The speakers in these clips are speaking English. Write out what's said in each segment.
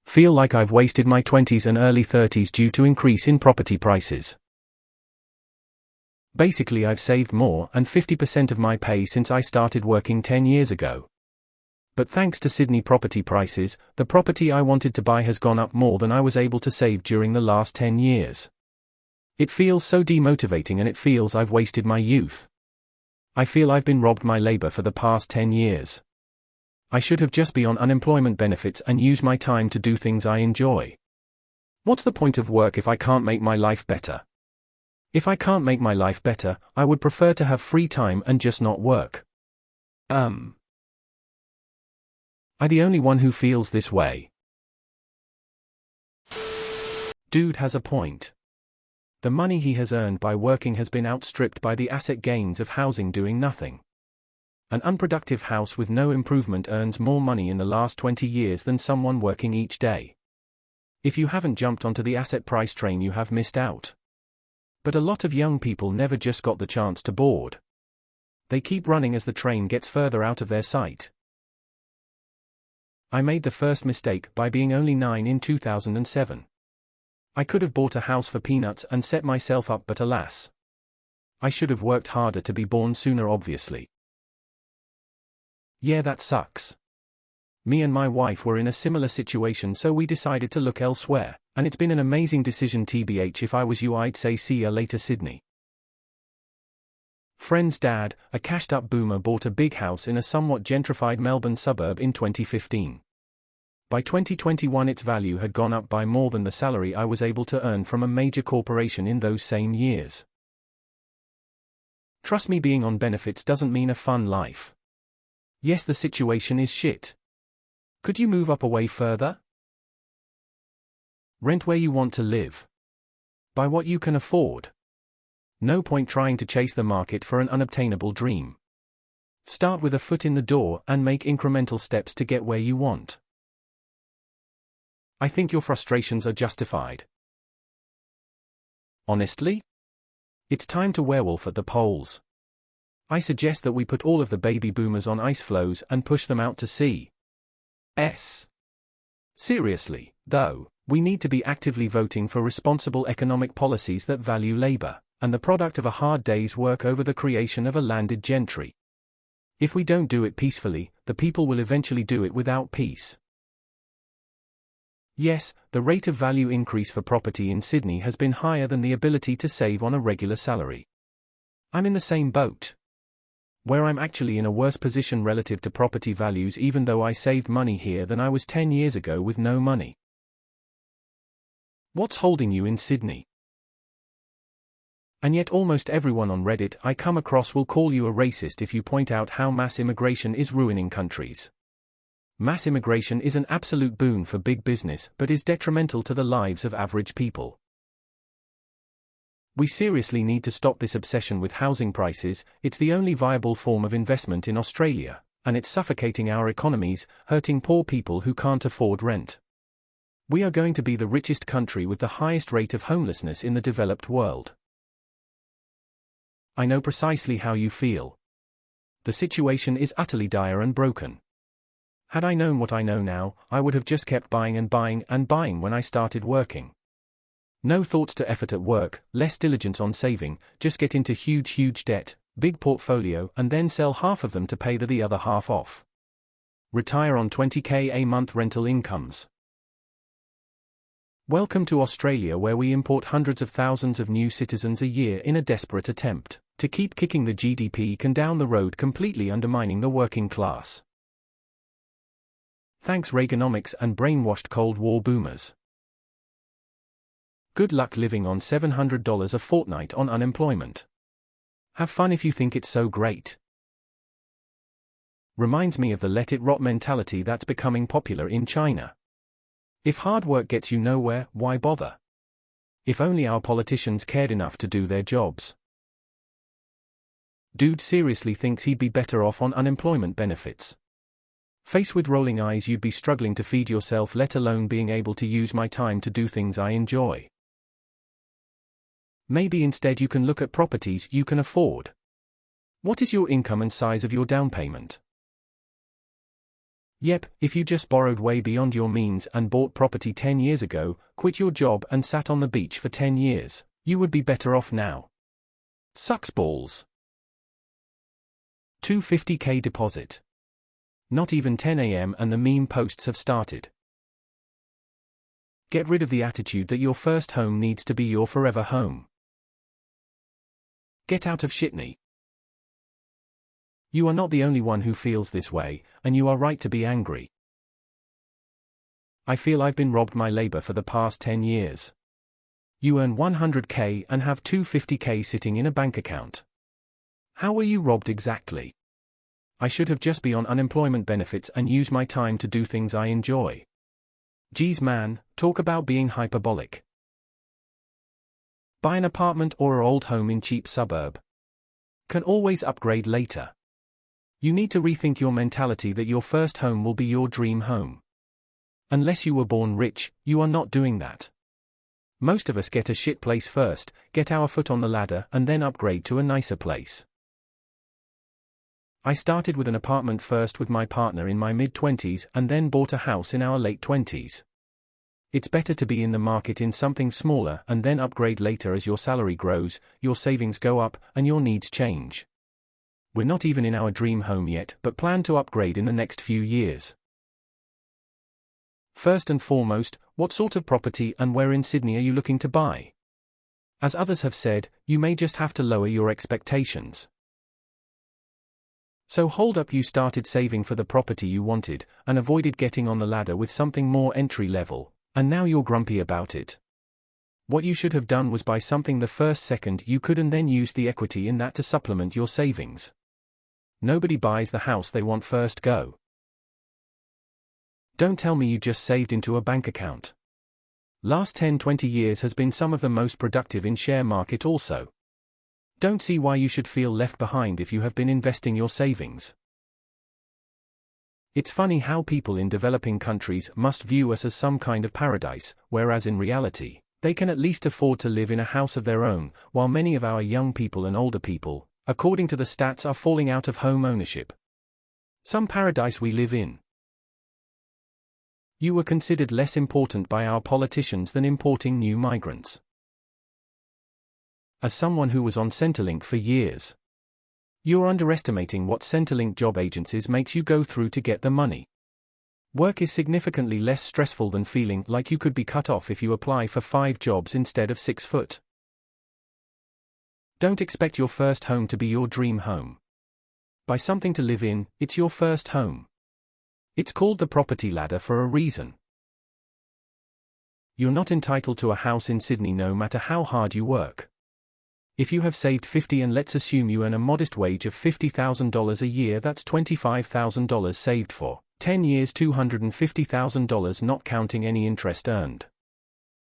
Feel like I've wasted my 20s and early 30s due to increase in property prices. Basically, I've saved more and 50% of my pay since I started working 10 years ago. But thanks to Sydney property prices, the property I wanted to buy has gone up more than I was able to save during the last 10 years. It feels so demotivating, and it feels I've wasted my youth. I feel I've been robbed my labor for the past 10 years. I should have just been on unemployment benefits and use my time to do things I enjoy. What's the point of work if I can't make my life better? If I can't make my life better, I would prefer to have free time and just not work. I'm the only one who feels this way. Dude has a point. The money he has earned by working has been outstripped by the asset gains of housing doing nothing. An unproductive house with no improvement earns more money in the last 20 years than someone working each day. If you haven't jumped onto the asset price train, you have missed out. But a lot of young people never just got the chance to board. They keep running as the train gets further out of their sight. I made the first mistake by being only 9 in 2007. I could have bought a house for peanuts and set myself up, but alas. I should have worked harder to be born sooner, obviously. Yeah, that sucks. Me and my wife were in a similar situation, so we decided to look elsewhere, and it's been an amazing decision. TBH, if I was you, I'd say see ya later, Sydney. Friend's dad, a cashed-up boomer, bought a big house in a somewhat gentrified Melbourne suburb in 2015. By 2021 its value had gone up by more than the salary I was able to earn from a major corporation in those same years. Trust me, being on benefits doesn't mean a fun life. Yes, the situation is shit. Could you move up away further? Rent where you want to live. Buy what you can afford. No point trying to chase the market for an unobtainable dream. Start with a foot in the door and make incremental steps to get where you want. I think your frustrations are justified. Honestly? It's time to werewolf at the polls. I suggest that we put all of the baby boomers on ice floes and push them out to sea. Seriously, though, we need to be actively voting for responsible economic policies that value labor and the product of a hard day's work over the creation of a landed gentry. If we don't do it peacefully, the people will eventually do it without peace. Yes, the rate of value increase for property in Sydney has been higher than the ability to save on a regular salary. I'm in the same boat, where I'm actually in a worse position relative to property values, even though I saved money here than I was 10 years ago with no money. What's holding you in Sydney? And yet almost everyone on Reddit I come across will call you a racist if you point out how mass immigration is ruining countries. Mass immigration is an absolute boon for big business, but is detrimental to the lives of average people. We seriously need to stop this obsession with housing prices. It's the only viable form of investment in Australia, and it's suffocating our economies, hurting poor people who can't afford rent. We are going to be the richest country with the highest rate of homelessness in the developed world. I know precisely how you feel. The situation is utterly dire and broken. Had I known what I know now, I would have just kept buying and buying and buying when I started working. No thoughts to effort at work, less diligence on saving, just get into huge debt, big portfolio, and then sell half of them to pay the other half off. Retire on 20k a month rental incomes. Welcome to Australia, where we import hundreds of thousands of new citizens a year in a desperate attempt to keep kicking the GDP can down the road, completely undermining the working class. Thanks Reaganomics and brainwashed Cold War boomers. Good luck living on $700 a fortnight on unemployment. Have fun if you think it's so great. Reminds me of the let it rot mentality that's becoming popular in China. If hard work gets you nowhere, why bother? If only our politicians cared enough to do their jobs. Dude seriously thinks he'd be better off on unemployment benefits. Faced with rolling eyes, you'd be struggling to feed yourself, let alone being able to use my time to do things I enjoy. Maybe instead you can look at properties you can afford. What is your income and size of your down payment? Yep, if you just borrowed way beyond your means and bought property 10 years ago, quit your job and sat on the beach for 10 years, you would be better off now. Sucks balls. 250k deposit. Not even 10 a.m. and the meme posts have started. Get rid of the attitude that your first home needs to be your forever home. Get out of shitney. You are not the only one who feels this way, and you are right to be angry. I feel I've been robbed my labor for the past 10 years. You earn 100k and have 250k sitting in a bank account. How were you robbed exactly? I should have just been on unemployment benefits and use my time to do things I enjoy. Geez man, talk about being hyperbolic. Buy an apartment or an old home in cheap suburb. Can always upgrade later. You need to rethink your mentality that your first home will be your dream home. Unless you were born rich, you are not doing that. Most of us get a shit place first, get our foot on the ladder and then upgrade to a nicer place. I started with an apartment first with my partner in my mid-20s and then bought a house in our late 20s. It's better to be in the market in something smaller and then upgrade later as your salary grows, your savings go up, and your needs change. We're not even in our dream home yet, but plan to upgrade in the next few years. First and foremost, what sort of property and where in Sydney are you looking to buy? As others have said, you may just have to lower your expectations. So hold up, you started saving for the property you wanted, and avoided getting on the ladder with something more entry level, and now you're grumpy about it. What you should have done was buy something the first second you could and then use the equity in that to supplement your savings. Nobody buys the house they want first go. Don't tell me you just saved into a bank account. Last 10-20 years has been some of the most productive in share market also. Don't see why you should feel left behind if you have been investing your savings. It's funny how people in developing countries must view us as some kind of paradise, whereas in reality, they can at least afford to live in a house of their own, while many of our young people and older people, according to the stats, are falling out of home ownership. Some paradise we live in. You were considered less important by our politicians than importing new migrants. As someone who was on Centrelink for years, you're underestimating what Centrelink job agencies makes you go through to get the money. Work is significantly less stressful than feeling like you could be cut off if you apply for 5 jobs instead of 6 foot. Don't expect your first home to be your dream home. Buy something to live in, it's your first home. It's called the property ladder for a reason. You're not entitled to a house in Sydney no matter how hard you work. If you have saved 50 and let's assume you earn a modest wage of $50,000 a year, that's $25,000 saved for 10 years, $250,000 not counting any interest earned.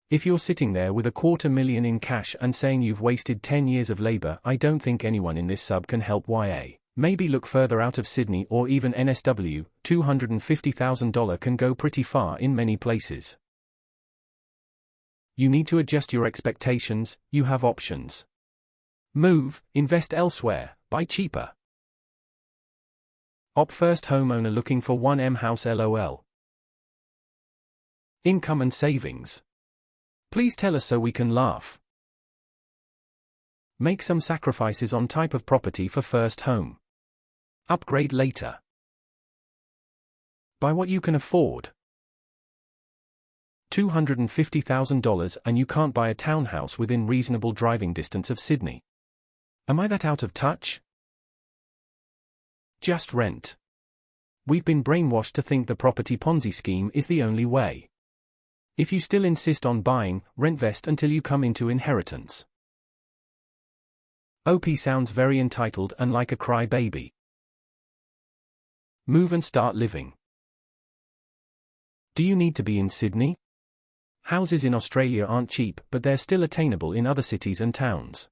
If you're sitting there with $250,000 in cash and saying you've wasted 10 years of labor, I don't think anyone in this sub can help YA. Maybe look further out of Sydney or even NSW, $250,000 can go pretty far in many places. You need to adjust your expectations, you have options. Move, invest elsewhere, buy cheaper. Op first homeowner looking for 1M house LOL. Income and savings. Please tell us so we can laugh. Make some sacrifices on type of property for first home. Upgrade later. Buy what you can afford. $250,000 and you can't buy a townhouse within reasonable driving distance of Sydney. Am I that out of touch? Just rent. We've been brainwashed to think the property Ponzi scheme is the only way. If you still insist on buying, rentvest until you come into inheritance. OP sounds very entitled and like a crybaby. Move and start living. Do you need to be in Sydney? Houses in Australia aren't cheap, but they're still attainable in other cities and towns.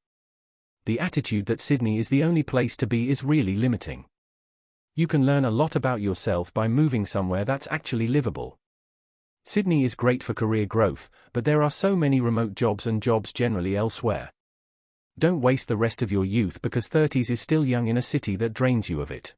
The attitude that Sydney is the only place to be is really limiting. You can learn a lot about yourself by moving somewhere that's actually livable. Sydney is great for career growth, but there are so many remote jobs and jobs generally elsewhere. Don't waste the rest of your youth because 30s is still young in a city that drains you of it.